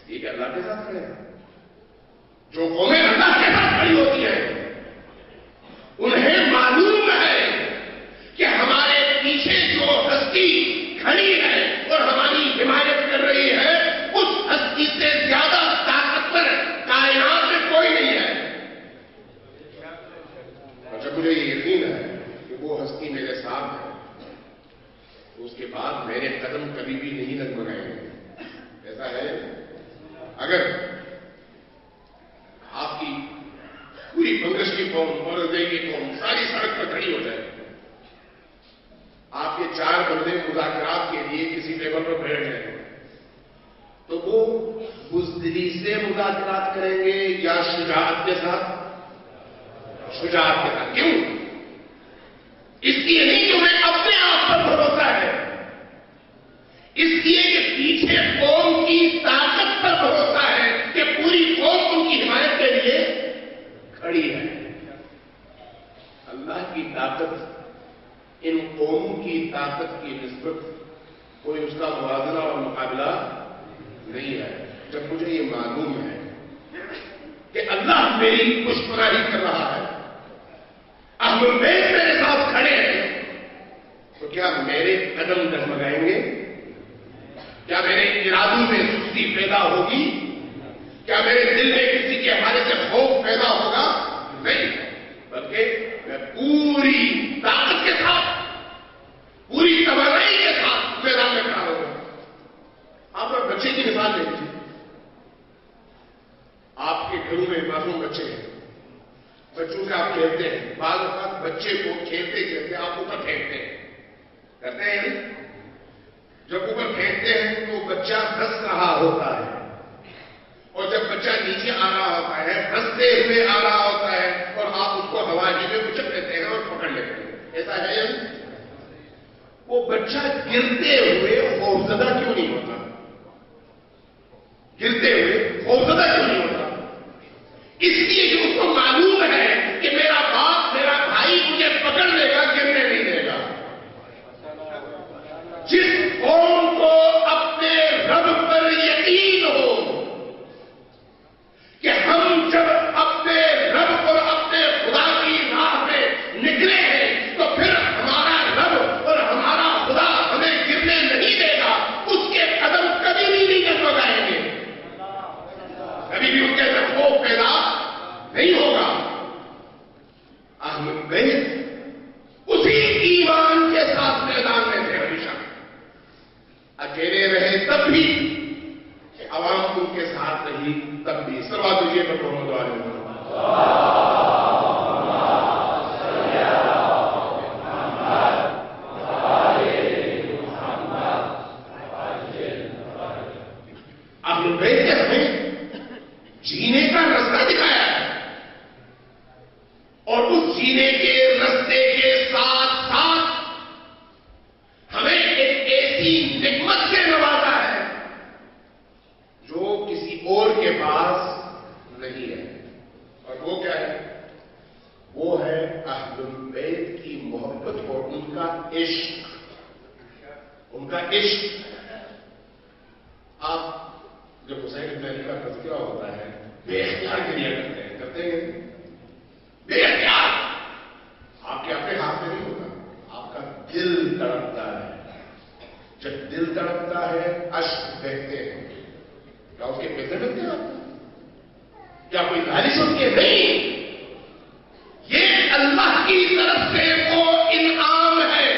یہ کہ اللہ کے ساتھ کھڑے ہیں. جو قومیں اللہ کے ساتھ کھڑی ہوتی ہیں انہیں معلوم ہے کہ ہمارے پیچھے جو ہستی کھڑی ہے اور ہماری حمایت کر رہی ہے اس ہستی سے زیادہ طاقتور کائنات میں کوئی نہیں ہے. اور جب مجھے یہ یقین ہے کہ وہ ہستی میرے ساتھ ہے تو اس کے بعد میرے قدم کبھی بھی نہیں ڈگمگائیں گے. ایسا ہے اگر آپ کی پوری بنگش کی قوم اور ادے کی قوم ساری سڑک پر کھڑی ہو جائے, آپ کے 4 بندے مذاکرات کے لیے کسی ٹیبل پر بیٹھ جائیں تو وہ بزدلی سے مذاکرات کریں گے یا شجاعت کے ساتھ؟ شجاعت کے ساتھ. کیوں؟ اس لیے نہیں کہ انہیں اپنے آپ پر بھروسہ ہے, اس لیے کہ پیچھے قوم کی طاقت پر بھروسہ ہے کہ پوری قوم ان کی حمایت کے لیے کھڑی ہے. اللہ کی طاقت ان قوم کی طاقت کی نسبت کوئی اس کا موازنہ اور مقابلہ نہیں ہے. جب مجھے یہ معلوم ہے کہ اللہ میری پشپناہی کر رہا ہے, اہل بیت میرے ساتھ کھڑے ہیں, تو کیا میرے قدم ڈگمگائیں گے؟ کیا میرے ارادوں میں سستی پیدا ہوگی؟ کیا میرے دل میں کسی کے حوالے سے خوف پیدا ہوگا؟ نہیں, بلکہ میں پوری طاقت کے ساتھ, پوری توانائی کے ساتھ میدان میں کھڑا ہوگا. آپ اپنے بچے کی مثال لے لیجیے. آپ کے گھروں میں معصوم بچے ہیں, بچوں سے آپ کھیلتے ہیں, بعض اوقات بچے کو کھیلتے کھیلتے آپ اوپر پھینکتے ہیں, کرتے ہیں نہیں؟ جب اوپر پھینکتے ہیں تو بچہ ہنس رہا ہوتا ہے, اور جب بچہ نیچے آ رہا ہوتا ہے ہنستے ہوئے آ رہا ہوتا ہے, اور آپ اس کو ہوا میں اچک لیتے ہیں اور پکڑ لیتے ہیں. ایسا ہے یا نہیں؟ وہ بچہ گرتے ہوئے خوفزدہ کیوں نہیں ہوتا؟ گرتے ہوئے خوفزدہ کیوں نہیں ہوتا؟ اس لیے کہ اس کو معلوم ہے کہ میرا باپ, میرا بھائی مجھے پکڑ لے گا, گرنے نہیں دے گا. جس قوم کو اپنے رب پر یقین ہو کہ ہم جب اپنے رب اور اپنے خدا کی راہ میں نکلے ہیں تو پھر ہمارا رب اور ہمارا خدا ہمیں گرنے نہیں دے گا, اس کے قدم کبھی بھی نہیں ڈگمگائیں گے, کبھی بھی ان کے اندر خوف پیدا نہیں ہوگا. اہل بیت اسی ایمان کے ساتھ میدان میں تھے ہمیشہ. اکیلے رہے تب بھی, عوام ان کے ساتھ رہی تب بھی. سلوات دیجیے پر محمد علیہ وسلم. اہل بیت نے ہمیں جینے کا رستہ دکھایا ہے, اور اس جینے کے رستے کے ساتھ ساتھ ہمیں ایک ایسی نعمت سے نوازا ہے جو کسی اور کے پاس نہیں ہے. اور وہ کیا ہے؟ وہ ہے اہل بیت کی محبت اور ان کا عشق. ان کا عشق. آپ جب حسین بن علی کا تذکرہ ہوتا ہے بے اختیار گریا کرتے ہیں بے اختیار. آپ کے اپنے ہاتھ میں نہیں ہوتا, آپ کا دل تڑپتا ہے. جب دل تڑپتا ہے اشک بہتے ہیں. کیا اس کے پیسے بنتے ہیں آپ؟ کیا کوئی بارش ہوتی ہے؟ نہیں. یہ اللہ کی طرف سے وہ انعام ہے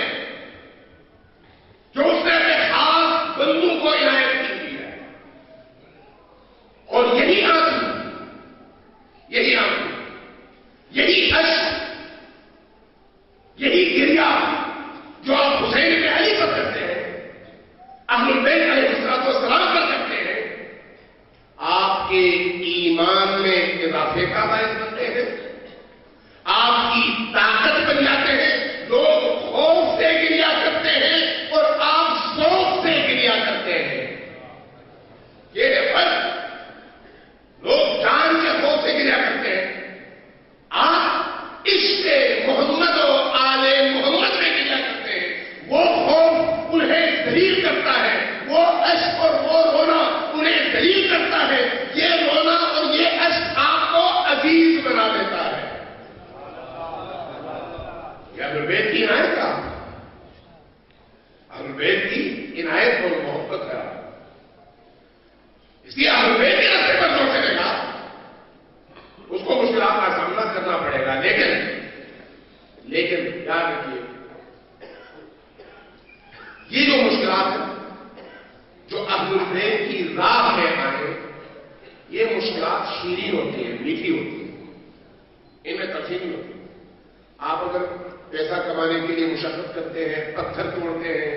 جو اس نے اپنے خاص بندوں کو عنایت کی ہے. اور یہی آنسو, یہی آنسو, یہی اشک, یہی گریا جو آپ حسین بن علی پر کرتے ہیں, اہل بیت علیہ السلام پر کرتے ہیں, آپ کے ایمان میں اضافے کا باعث بنتے ہیں, آپ کی طاقت بن جاتے ہیں. لوگ خوف سے گریا کرتے ہیں اور آپ شوق سے گریا کرتے ہیں. یہ ہے فرق. لوگ جان کے خوف سے گریا کرتے ہیں, آپ عشق محمد و آل محمد میں گریا کرتے ہیں. وہ خوف انہیں ذلیل کرتا ہے, وہ اشک اور وہ رونا انہیں ذلیل کرتا ہے، یہ رونا اور یہ اشک آپ کو عزیز بنا دیتا ہے. یہ اہل بیت کی عنایت کا، اہل بیت کی عنایت اور محبت ہے. اس لیے اہل بیت کے راستے پر جو چلے گا اس کو مشکلات کا سامنا کرنا پڑے گا. لیکن یاد رکھیے، یہ جو مشکلات ہیں جو اہل بیت کی راہ میں آئے، یہ مشکلات شیریں ہوتی ہیں، میٹھی ہوتی ہیں، ان میں تلخی نہیں ہوتی. آپ اگر پیسہ کمانے کے لیے مشقت کرتے ہیں، پتھر توڑتے ہیں،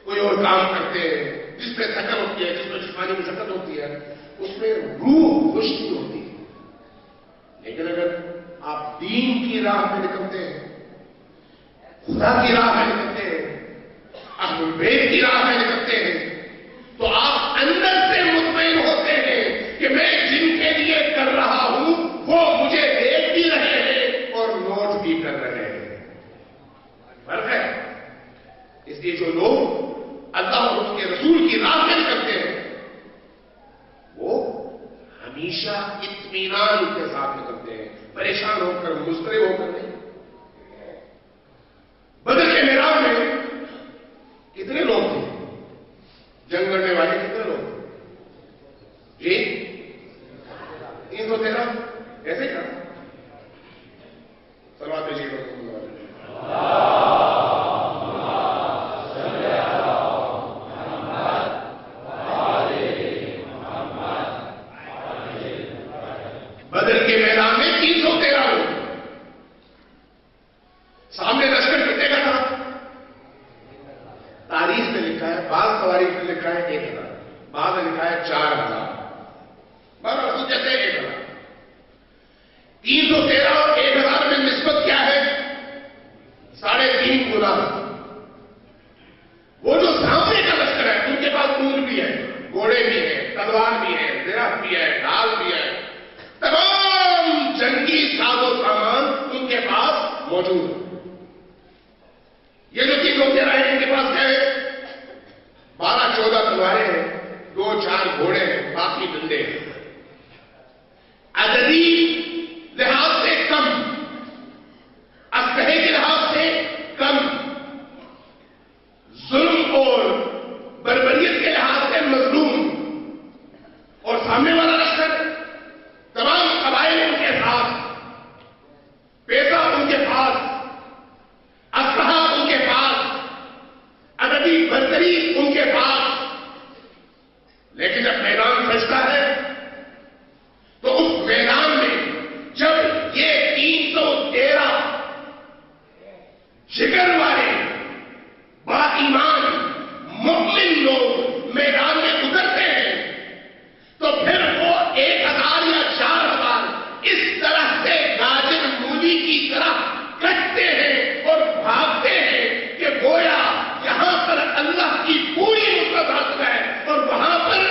کوئی اور کام کرتے ہیں جس میں تھکن ہوتی ہے، جس میں جسمانی مشقت ہوتی ہے، اس میں روح خوش نہیں ہوتی. لیکن اگر آپ دین کی راہ میں نکلتے ہیں، خدا کی راہ میں نکلتے ہیں، اہل بیت کی راہ میں نکلتے ہیں، تو آپ اندر سے مطمئن ہوتے ہیں کہ میں جن کے لیے کر رہا ہوں وہ مجھے دیکھ بھی رہے ہیں اور نوٹ بھی کر رہے ہیں. فرق ہے. اس لیے جو لوگ اللہ اور اس کے رسول کی راہ میں نکلتے ہیں وہ ہمیشہ اطمینان کے ساتھ نکلتے ہیں، پریشان ہو کر، مضطرب ہو کر نہیں. بدر کے میدان میں کتنے لوگ تھے؟ جنگ لڑنے والے کتنے لوگ تھے؟ جی 313. ایسے کیا صلوات بھیجیے گا. بدر کے میدان میں 313 لوگ. سامنے لشکر کتنے کا تھا؟ تاریخ میں لکھا ہے، بعض تواریخ میں لکھا ہے 1000، بعض میں لکھا ہے 4000، بہرحال خود کہتے ہیں 1000. 313 اور 1000 میں نسبت کیا ہے؟ 3.5 گنا. وہ جو سامنے کا لشکر ہے ان کے پاس اونٹ بھی ہے، گھوڑے بھی ہیں، تلوار بھی ہے، درخت بھی ہے، ڈھال بھی ہے، تمام جنگی ساز و سامان ان کے پاس موجود ہے. یہ جو 313 ہیں ان کے پاس کیا ہے؟ 12-14 تلواریں ہیں، 2-4 گھوڑے ہیں، باقی ڈنڈے ہیں. عددی لحاظ سے کم، اسلحے کے لحاظ سے کم، ظلم اور بربریت کے لحاظ سے مظلوم. اور سامنے والا لشکر تمام قبائل ان کے ساتھ، پیسہ ان کے پاس، اسلحہ ان کے پاس، عددی برتری ان کے پاس. لیکن جب میدان سجتا ہے تو اس میدان میں جب یہ 313 جگر والے با ایمان مومن لوگ میدان میں اترتے ہیں تو پھر وہ 1000 یا 4000 اس طرح سے گاجر مولی کی طرح کٹتے ہیں اور بھاگتے ہیں کہ گویا یہاں پر اللہ کی پوری نصرت حاصل ہے اور وہاں پر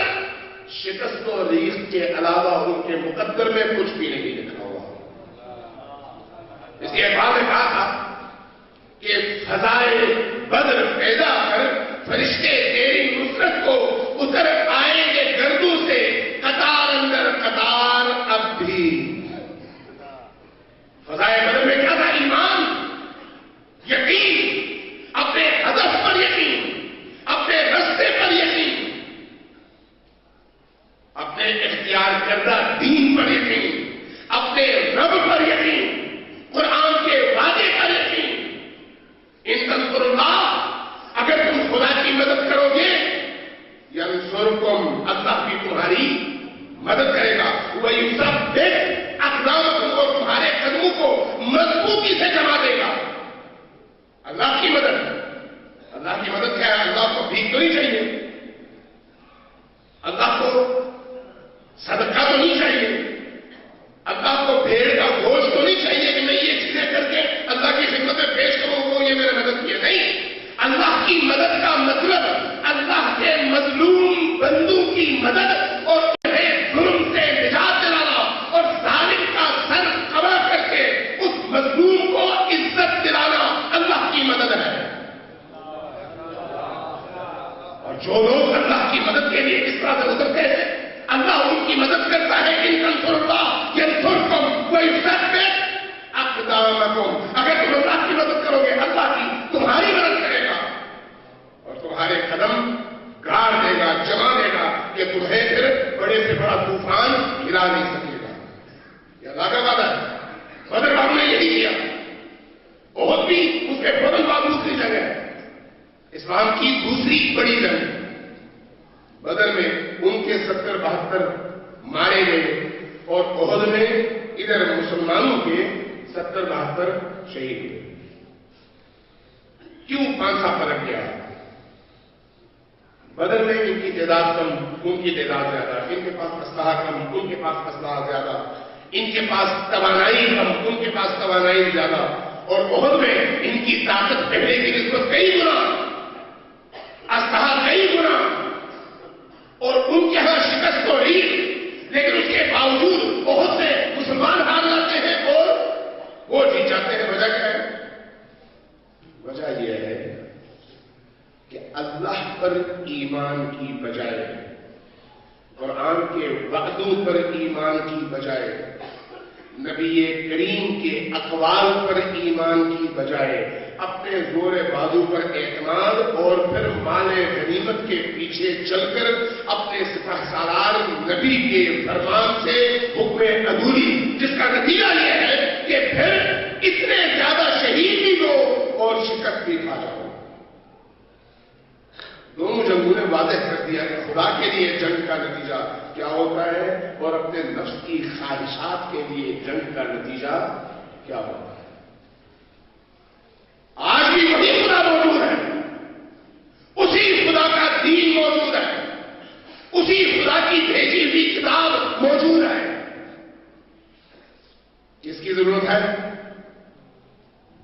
شکست و ریخت کے علاوہ ان کے مقدر میں کچھ بھی نہیں لکھا ہوا. اس لیے بعد نے کہا تھا کہ فضائے بدر پیدا کر فرشتے تیری نصرت کو اتر آئیں گے گردوں سے، قطار اندر قطار اب بھی. فضائے بدر میں کیا تھا؟ ایمان، یقین، اپنے ہدف پر یقین، اپنے رستے پر یقین، اپنے اختیار کردہ دین پر یقین، اپنے رب پر یقین، قرآن کے وعدے پر یقین. ان تنصر اللہ، اگر تم خدا کی مدد کرو گے ینصرکم، اللہ بھی تمہاری مدد کرے گا. وَيُثَبِّتْ أَقْدَامَكُمْ، اور تمہارے قدموں کو مضبوطی سے جما دے گا. اللہ کی مدد. اللہ کی مدد کیا ہے؟ اللہ کو بھیک تو نہیں چاہیے، اللہ کو صدقہ تو نہیں چاہیے، اللہ کو بھیڑ کا گوشت تو نہیں چاہیے کہ میں یہ چیزیں کر کے اللہ کی خدمت میں پیش کروں وہ یہ میرے مدد کیے. نہیں، اللہ کی مدد کا مطلب اللہ کے مظلوم بندوں کی مدد اور انہیں ظلم سے نجات دلانا اور ظالم کا سر کبا کر کے اس مظلوم کو عزت دلانا اللہ کی مدد ہے. اور جو لوگ اللہ کی مدد کے لیے اس طرح ينصر الله ينصركم ويثبت اقدامكم. اگر تم اللہ کی مدد کرو گے اللہ کی تمہاری مدد کرے گا اور تمہارے قدم گاڑ دے گا، جما دے گا کہ تمہیں پھر بڑے سے بڑا طوفان ہلا نہیں سکے گا. یہ اللہ کا وعدہ ہے. بدر والوں نے یہی کیا. احد بھی اس کے فوراً بعد دوسری جگہ ہے، اسلام کی دوسری بڑی جنگ. بدر میں ان کے 70-72 مارے گئے اور احد میں ادھر مسلمانوں کے 70-72 شہید ہوئے. کیوں 5 سال فرق گیا؟ بدر میں ان کی تعداد کم، ان کی تعداد زیادہ، ان کے پاس اسلحہ کم، ان کے پاس اسلحہ زیادہ، ان کے پاس توانائی کم، ان کے پاس توانائی زیادہ. اور احد میں ان کی طاقت پہلے کی نسبت کئی گنا، اسلحہ کئی گنا، اور ان کے ہاں شکست تو رہی، لیکن اس کے باوجود احد سے مسلمان ہار جاتے ہیں اور وہ جیت جاتے ہیں. وجہ کیا ہے؟ وجہ یہ ہے کہ اللہ پر ایمان کی بجائے، قرآن کے وعدوں پر ایمان کی بجائے، نبی کریم کے اقوال پر ایمان کی بجائے اپنے زور بازو پر اعتماد اور پھر مال غنیمت کے پیچھے چل کر اپنے سپہ سالار نبی کے فرمان سے حکم عدولی، جس کا نتیجہ یہ ہے کہ پھر اتنے زیادہ شہید بھی ہو اور شکست بھی کھا جاؤ. دونوں جنگوں نے واضح کر دیا کہ خدا کے لیے جنگ کا نتیجہ کیا ہوتا ہے اور اپنے نفس کی خواہشات کے لیے جنگ کا نتیجہ کیا ہوتا ہے. آج بھی وہی خدا موجود ہے، اسی خدا کا دین موجود ہے، اسی خدا کی بھیجی ہوئی کتاب موجود ہے. کس کی ضرورت ہے؟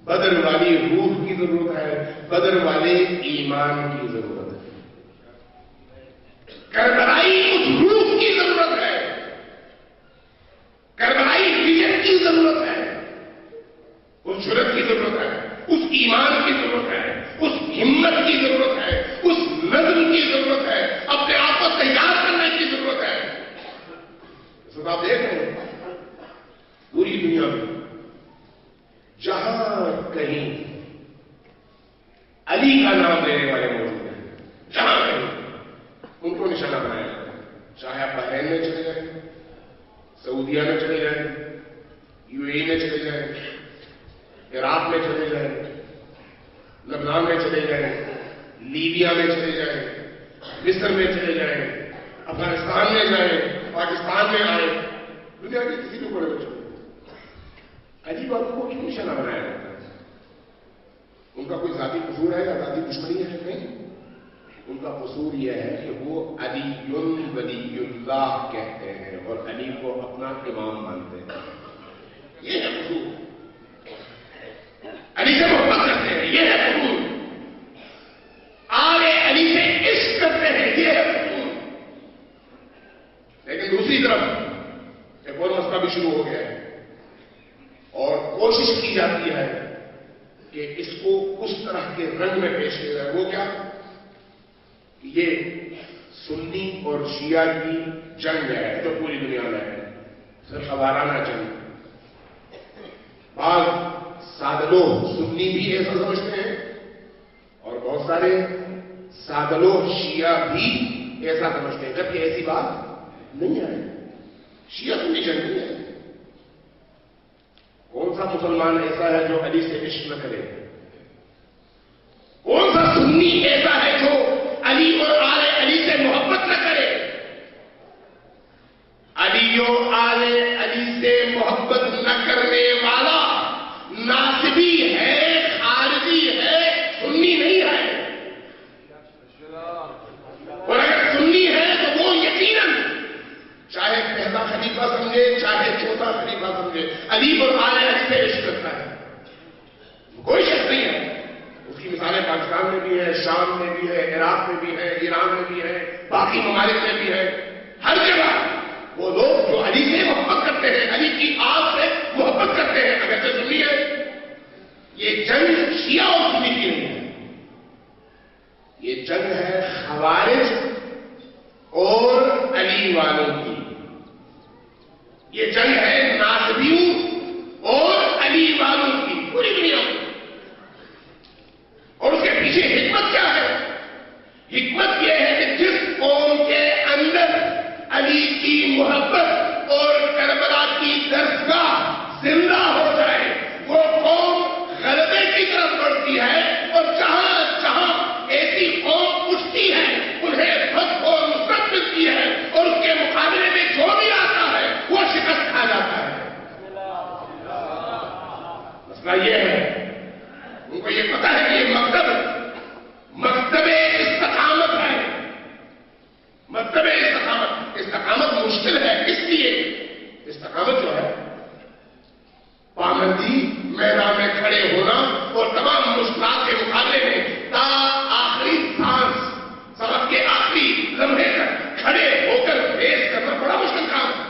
بدر والی روح کی ضرورت ہے، بدر والے ایمان کی ضرورت ہے، کربلائی اس روح کی ضرورت ہے، کربلائی ویژن کی ضرورت ہے، اس جرأت کی ضرورت ہے، اس ایمان کی ضرورت ہے، اس ہمت کی ضرورت ہے، اس نظم کی ضرورت ہے، اپنے آپ کو تیار کرنے کی ضرورت ہے. اس وقت آپ دیکھ رہے ہیں پوری دنیا میں جہاں کہیں علی کا نام لینے والے موجود ہیں، جہاں کہیں ان کو نشانہ بنایا جاتا ہے. چاہے آپ بحرین میں چلے جائیں، سعودیہ میں چلے جائیں، UAE میں چلے جائیں، عراق میں چلے جائیں، لبنان میں چلے جائیں، لیبیا میں چلے جائیں، مصر میں چلے جائیں، افغانستان میں جائیں، پاکستان میں آئیں، دنیا کے کسی بھی کونے میں چلے. علی بابو کو کیوں نشانہ بنایا جاتا ہے؟ ان کا کوئی ذاتی قصور ہے یا ذاتی دشمنی ہے؟ نہیں، ان کا قصور یہ ہے کہ وہ علی ولی اللہ کہتے ہیں اور علی کو اپنا امام مانتے ہیں. یہ ہے قصور. علی سے محبت کرتے ہیں، یہ ہے قصور. آل علی سے عشق کرتے ہیں، یہ ہے قصور. لیکن دوسری طرف ایک اور مسئلہ بھی شروع ہو گیا ہے اور کوشش کی جاتی ہے کہ اس کو اس طرح کے رنگ میں پیش کیا جائے. وہ کیا؟ یہ سنی اور شیعہ کی جنگ ہے جو پوری دنیا میں ہے، صرف وارانہ جنگ. بعض سادلو سنی بھی ایسا سمجھتے ہیں اور بہت سارے سادلو شیعہ بھی ایسا سمجھتے ہیں، جبکہ ایسی بات نہیں ہے. شیعہ سنی جنگ نہیں ہے. کون سا مسلمان ایسا ہے جو علی سے عشق نہ کرے؟ کون سا سنی ایسا ہے جو علی اور آل علی سے محبت نہ کرے؟ علی اور آل علی سے محبت نہ کرنے والا ناصبی ہے، خارجی ہے، سنی نہیں ہے. اور اگر سنی ہے تو وہ یقیناً چاہے پہلا خلیفہ سمجھے چاہے چوتھا خلیفہ سمجھے علی اور آل علی سے عشق کرتا ہے. کوئی شک نہیں ہے. اس کی مثالیں پاکستان میں بھی ہے، شام میں بھی ہے، عراق میں بھی ہے، ایران میں بھی ہے، باقی ممالک میں بھی ہے. ہر جگہ وہ لوگ جو علی سے محبت کرتے ہیں، علی کی آگ سے محبت کرتے ہیں، اگر سے سنی ہے. یہ جنگ شیعہ اور سنی کی نہیں ہے، یہ جنگ ہے خوارج اور علی والوں کی. یہ جنگ ہے ناصبیوں اور علی والوں کی پوری دنیا میں. اور اس کے پیچھے حکمت کیا ہے؟ حکمت یہ ہے کہ جس قوم کے اندر علی کی محبت اور کربلا کی درسگاہ زندہ ہو جائے وہ قوم غلبے کی طرف بڑھتی ہے، اور جہاں جہاں ایسی قوم اٹھتی ہے انہیں فتح اور نصرت ملتی ہے، اور اس کے مقابلے میں جو بھی آتا ہے وہ شکست کھا جاتا ہے. مسئلہ یہ ہے ان کو یہ پتا ہے کہ یہ مکتب استقامت ہے. مکتب استقامت مشکل ہے. اس لیے استقامت جو ہے پابندی، میدان میں کھڑے ہونا اور تمام مشکلات کے مقابلے میں تا آخری سانس، سبق کے آخری لمحے تک کھڑے ہو کر فیس کرنا بڑا مشکل کام ہے.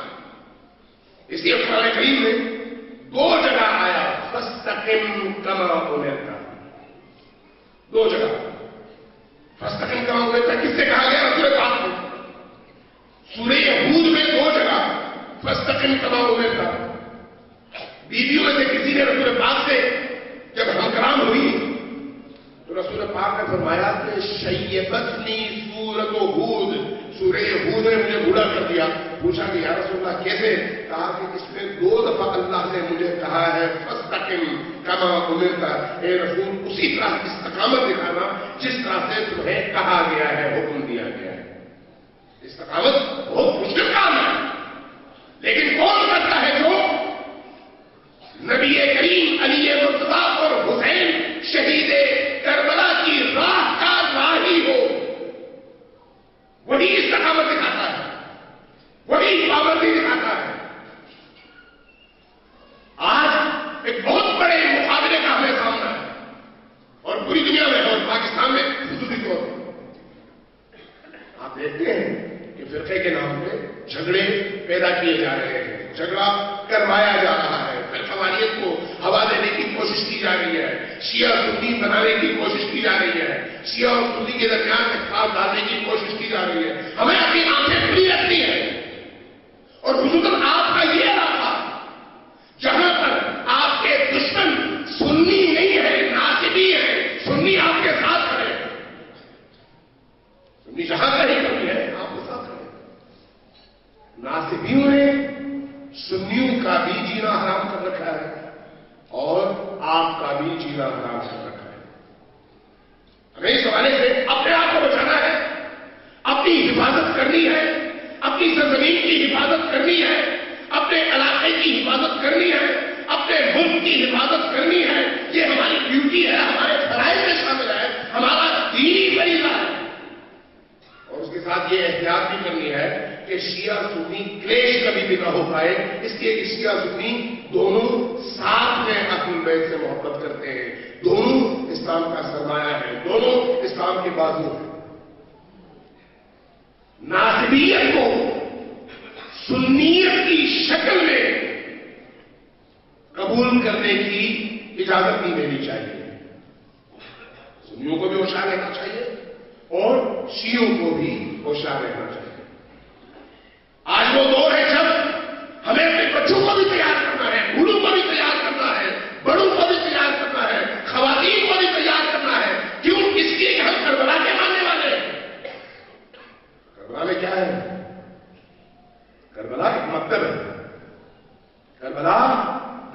اس لیے قرآن کریم میں 2 جگہ آیا فاستقم کما امرت. 2 جگہ فاستقم کما امرت کس سے کہا گیا؟ رسول پاک میں. سورہ ہود میں 2 جگہ فاستقم کما امرت. بیویوں میں سے کسی نے رسول پاک سے جب ہم کلام ہوئی تو رسول پاک نے فرمایا کہ شیبتنی سورۃ ہود، سورہ ہود نے مجھے بوڑھا کر دیا. پوچھا کہ یا رسول اللہ کیسے؟ کہا کہ اس میں 2 دفعہ اللہ نے مجھے کہا ہے فاستقم کما امرت. اے رسول اسی طرح استقامت دکھانا جس طرح سے تمہیں کہا گیا ہے، حکم دیا گیا ہے. استقامت بہت مشکل کام ہے، لیکن کون کرتا ہے؟ جو نبی کریم علی مرتضیٰ اور حسین شہید کربلا کی راہ کا راہی ہو، وہی استقامت دکھاتا ہے، وہی پابندی دکھاتا ہے. آج ایک بہت بڑے مقابلے کا ہمیں سامنا ہے، اور پوری دنیا میں اور پاکستان میں خصوصی طور پر آپ دیکھتے ہیں کہ فرقے کے نام پہ جھگڑے پیدا کیے جا رہے ہیں، جھگڑا کروایا جا رہا ہے، پھر قوالیت کو ہوا دینے کی کوشش کی جا رہی ہے، شیعہ سنی بنانے کی کوشش کی جا رہی ہے، شیعہ اور سنی کے درمیان اختلاف ڈالنے کی کوشش کی جا رہی ہے. ہمیں اپنی آنکھیں کھلی رکھتی ہے، اور خصوصاً آپ کا یہ علاقہ جہاں پر آپ کے دشمن سنی نہیں ہے، ناصبی ہے، سنی آپ کے ساتھ کھڑے ہیں. سنی جہاں کا ہی کمی ہے آپ کے ساتھ کھڑے ہیں. ناصبیوں نے سنیوں کا بھی جینا حرام کر رکھا ہے اور آپ کا بھی جینا حرام کر رکھا ہے. ہمیں اس حوالے سے اپنے آپ کو بچانا ہے، اپنی حفاظت کرنی ہے، اپنی سرزمین کی حفاظت کرنی ہے، اپنے علاقے کی حفاظت کرنی ہے، اپنے ملک کی حفاظت کرنی ہے. یہ ہماری ڈیوٹی ہے، ہمارے فرائض میں شامل ہے، ہمارا دینی فریضہ ہے. اور اس کے ساتھ یہ احتیاط بھی کرنی ہے کہ شیعہ سنی کلیش کبھی بھی نہ ہو پائے، اس لیے کہ شیعہ سنی دونوں ساتھ میں اہل بیت سے محبت کرتے ہیں، دونوں اسلام کا سرمایہ ہے، دونوں اسلام کے بازو ہیں. ناصبیت کو سنیت کی شکل میں قبول کرنے کی اجازت نہیں دینی چاہیے. سنیوں کو بھی ہوشیار رہنا چاہیے اور شیعوں کو بھی ہوشیار رہنا چاہیے. آج وہ دور ہے جب ہمیں اپنے بچوں کو بھی تیار کرنا ہے، بوڑھوں کو بھی تیار کرنا ہے، بڑوں کو بھی تیار کرنا ہے، خواتین کو بھی تیار کرنا ہے. کیوں؟ اس لیے کہ ہم کربلا کے ماننے والے ہیں. کربلا میں کیا ہے؟ کربلا ایک مکتب ہے، کربلا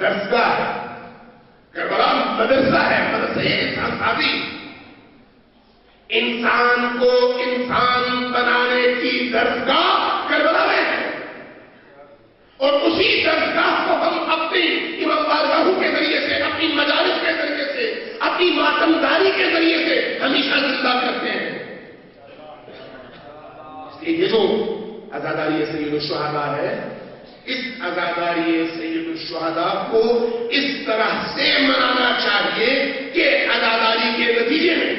درسگاہ ہے، کربلا مدرسہ ہے، مدرسہ انسان سازی. انسان کو انسان بنانے کی درسگاہ کربلا میں ہے، اور اسی درسگاہ کو ہم اپنی امام بارگاہوں کے ذریعے سے، اپنی مجالس کے ذریعے سے، اپنی ماتمداری کے ذریعے سے ہمیشہ زندہ کرتے ہیں. اس لیے یہ جو عزاداری سید الشہداء ہے، اس عزاداری سید الشہداء کو اس طرح سے منانا چاہیے کہ عزاداری کے نتیجے میں